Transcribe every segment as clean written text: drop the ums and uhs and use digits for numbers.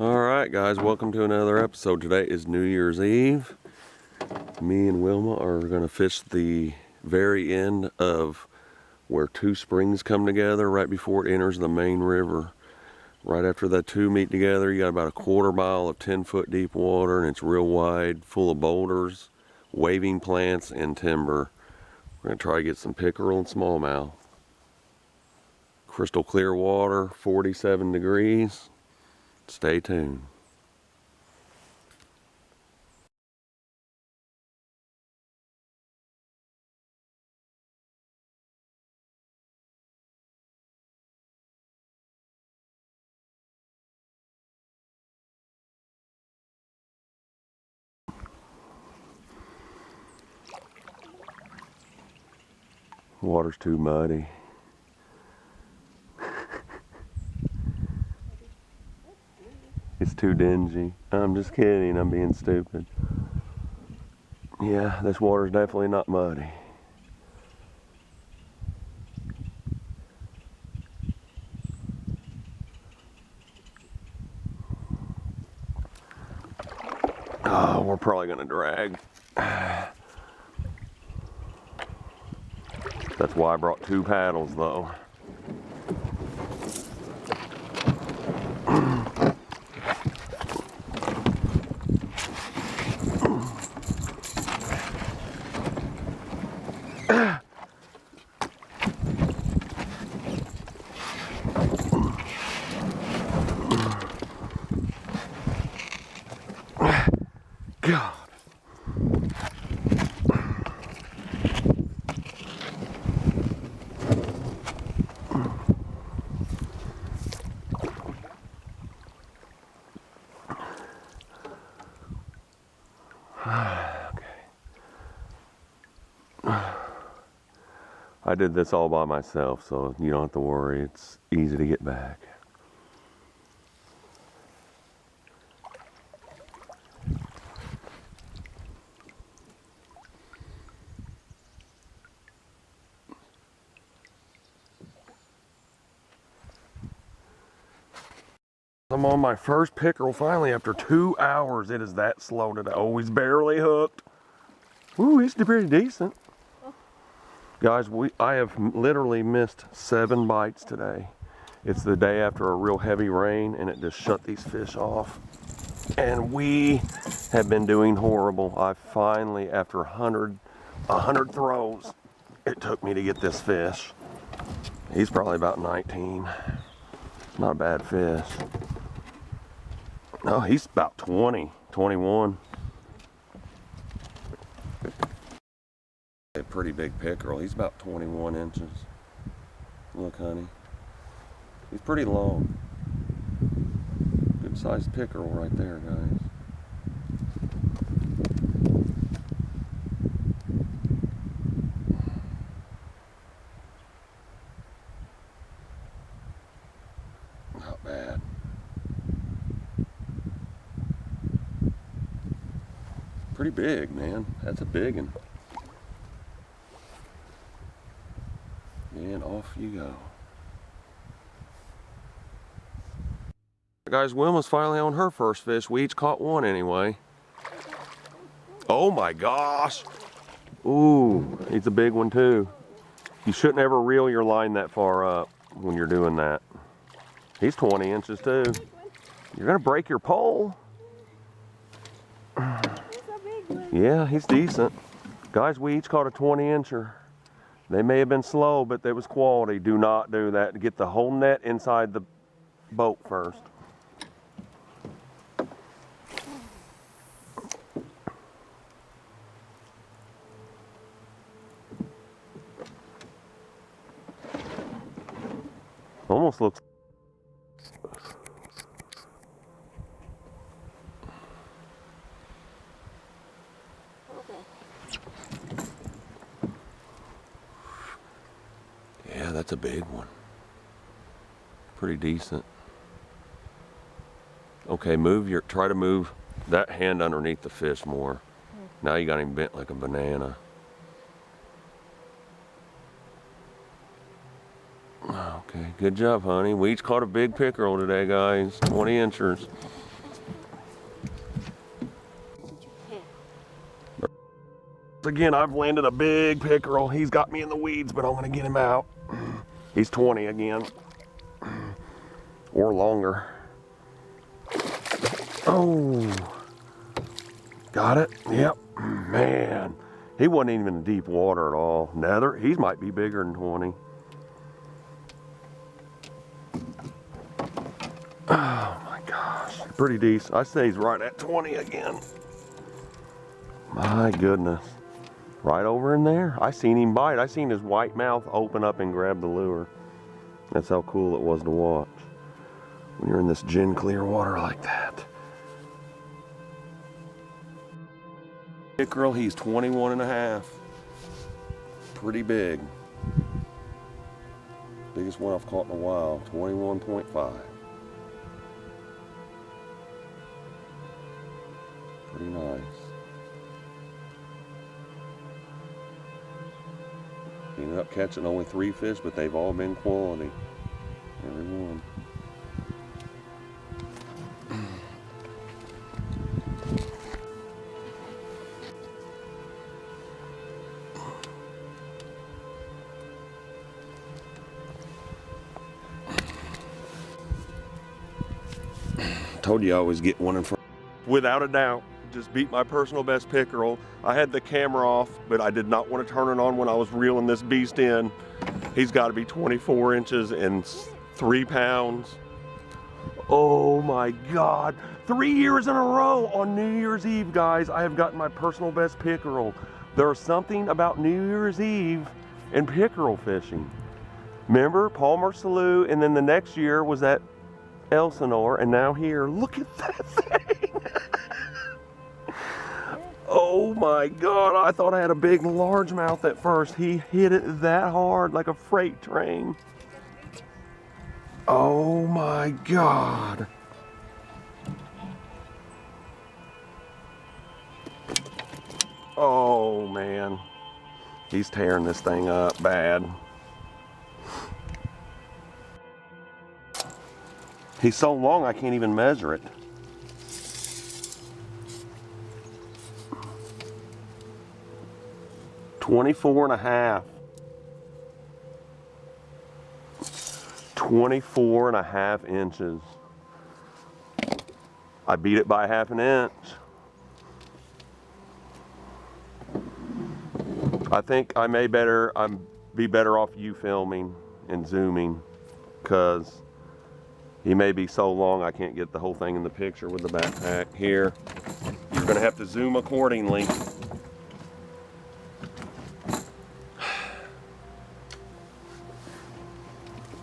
Alright guys, welcome to another episode. Today is New Year's Eve. Me and Wilma are going to fish the very end of where two springs come together right before it enters the main river. Right after the two meet together, you got about a quarter mile of 10-foot deep water, and it's real wide, full of boulders, waving plants, and timber. We're going to try to get some pickerel and smallmouth. Crystal clear water, 47 degrees. Stay tuned. Water's too muddy. It's too dingy. I'm just kidding, I'm being stupid. Yeah, this water's definitely not muddy. Oh, we're probably gonna drag. That's why I brought two paddles though. God. I did this all by myself, so you don't have to worry. It's easy to get back. I'm on my first pickerel finally after 2 hours. It is that slow today. Oh, he's barely hooked. Ooh, he's pretty decent. Guys, I have literally missed 7 bites today. It's the day after a real heavy rain and it just shut these fish off. And we have been doing horrible. I finally, after 100 throws, it took me to get this fish. He's probably about 19. Not a bad fish. No, he's about 20, 21. A pretty big pickerel. He's about 21 inches. Look, honey. He's pretty long. Good sized pickerel right there, guys. Not bad. Pretty big, man. That's a big one. And off you go. Guys, Wilma's finally on her first fish. We each caught one anyway. Oh my gosh. Ooh, he's a big one too. You shouldn't ever reel your line that far up when you're doing that. He's 20 inches too. You're gonna break your pole. Yeah, he's decent. Guys, we each caught a 20-incher. They may have been slow, but they was quality. Do not do that. Get the whole net inside the boat first. Almost looks. Yeah, that's a big one. Pretty decent. Okay, try to move that hand underneath the fish more. Now you got him bent like a banana. Okay, good job, honey. We each caught a big pickerel today, guys. 20 inchers. Again, I've landed a big pickerel. He's got me in the weeds, but I'm gonna get him out. He's 20 again. Or longer. Oh. Got it? Yep. Man. He wasn't even in deep water at all. Nether, he might be bigger than 20. Oh my gosh. Pretty decent. I say he's right at 20 again. My goodness. Right over in there. I seen him bite. I seen his white mouth open up and grab the lure. That's how cool it was to watch. When you're in this gin clear water like that. Pickerel, he's 21 and a half. Pretty big. Biggest one I've caught in a while, 21.5. Pretty nice. Ended up catching only 3 fish, but they've all been quality. Every one. Told you I always get one in front. Without a doubt, just beat my personal best pickerel. I had the camera off, but I did not want to turn it on when I was reeling this beast in. He's got to be 24 inches and 3 pounds. Oh my God. 3 years in a row on New Year's Eve, guys, I have gotten my personal best pickerel. There's something about New Year's Eve and pickerel fishing. Remember, Palmer Slough, and then the next year was at Elsinore, and now here, look at that thing. Oh my God, I thought I had a big largemouth at first. He hit it that hard, like a freight train. Oh my God. Oh man, he's tearing this thing up bad. He's so long I can't even measure it. $24 and a half. 24 and a half inches. I beat it by ½ an inch. I think I'm be better off you filming and zooming, because he may be so long I can't get the whole thing in the picture with the backpack. Here, you're gonna have to zoom accordingly.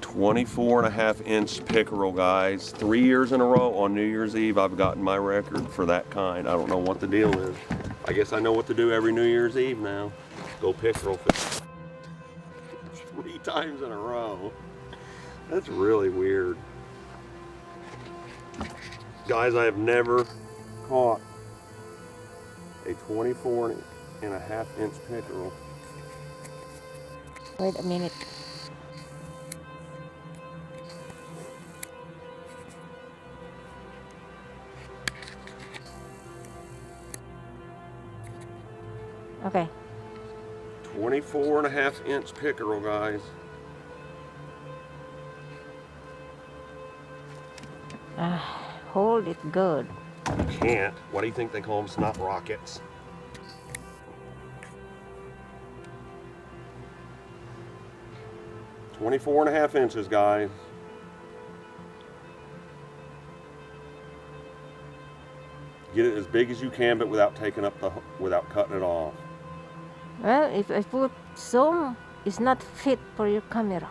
$24.5-inch pickerel, guys. 3 years in a row on New Year's Eve I've gotten my record for that kind. I don't know what the deal is. I guess I know what to do every New Year's Eve now. Go pickerel fish. 3 times in a row. That's really weird. Guys, I have never caught a 24.5-inch pickerel. Wait a minute. Okay. 24.5-inch pickerel, guys. Hold it good. You can't. What do you think they call them? Snot rockets. $24.5 inches, guys. Get it as big as you can, but without cutting it off. Well, if I put zoom, it's not fit for your camera.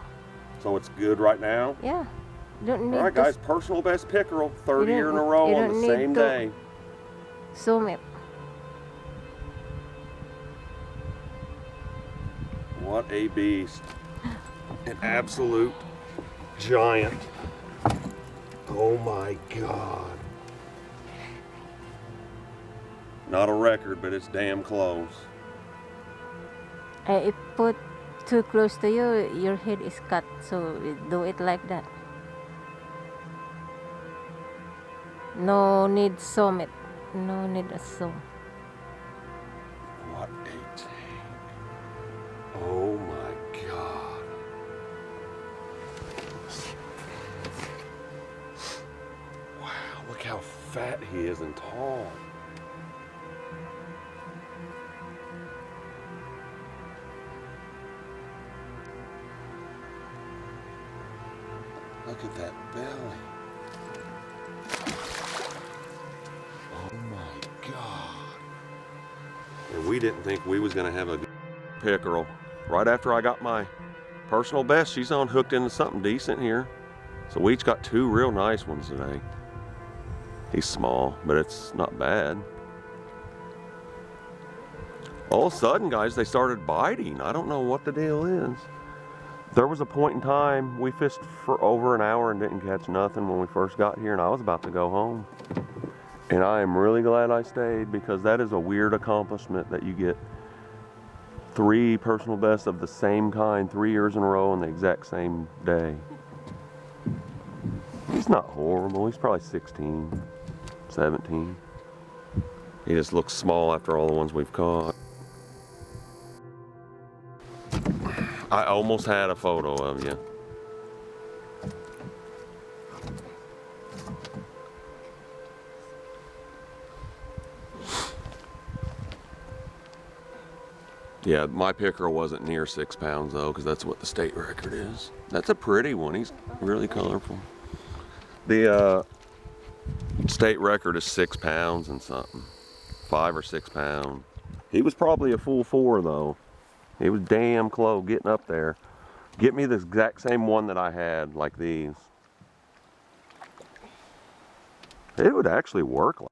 So it's good right now? Yeah. You don't need All right, to guys, personal best pickerel, third You year in a don't- row you on don't the need same to- day. zoom it. What a beast. An absolute giant. Oh my God. Not a record, but it's damn close. If put too close to you, your head is cut. So do it like that. No need zoom it. No need a zoom. What a tank. Oh my God. Wow, look how fat he is and tall. Look at that belly. Oh my God. And we didn't think we was gonna have a good pickerel. Right after I got my personal best, she's on hooked into something decent here. So we each got two real nice ones today. He's small, but it's not bad. All of a sudden, guys, they started biting. I don't know what the deal is. There was a point in time we fished for over an hour and didn't catch nothing when we first got here, and I was about to go home. And I am really glad I stayed, because that is a weird accomplishment that you get 3 personal bests of the same kind 3 years in a row on the exact same day. He's not horrible. He's probably 16, 17. He just looks small after all the ones we've caught. I almost had a photo of you. Yeah, my pickerel wasn't near 6 pounds though, because that's what the state record is. That's a pretty one. He's really colorful. The state record is 6 pounds and something. 5 or 6 pounds. He was probably a full 4 though. He was damn close getting up there. Get me the exact same one that I had, like these. It would actually work like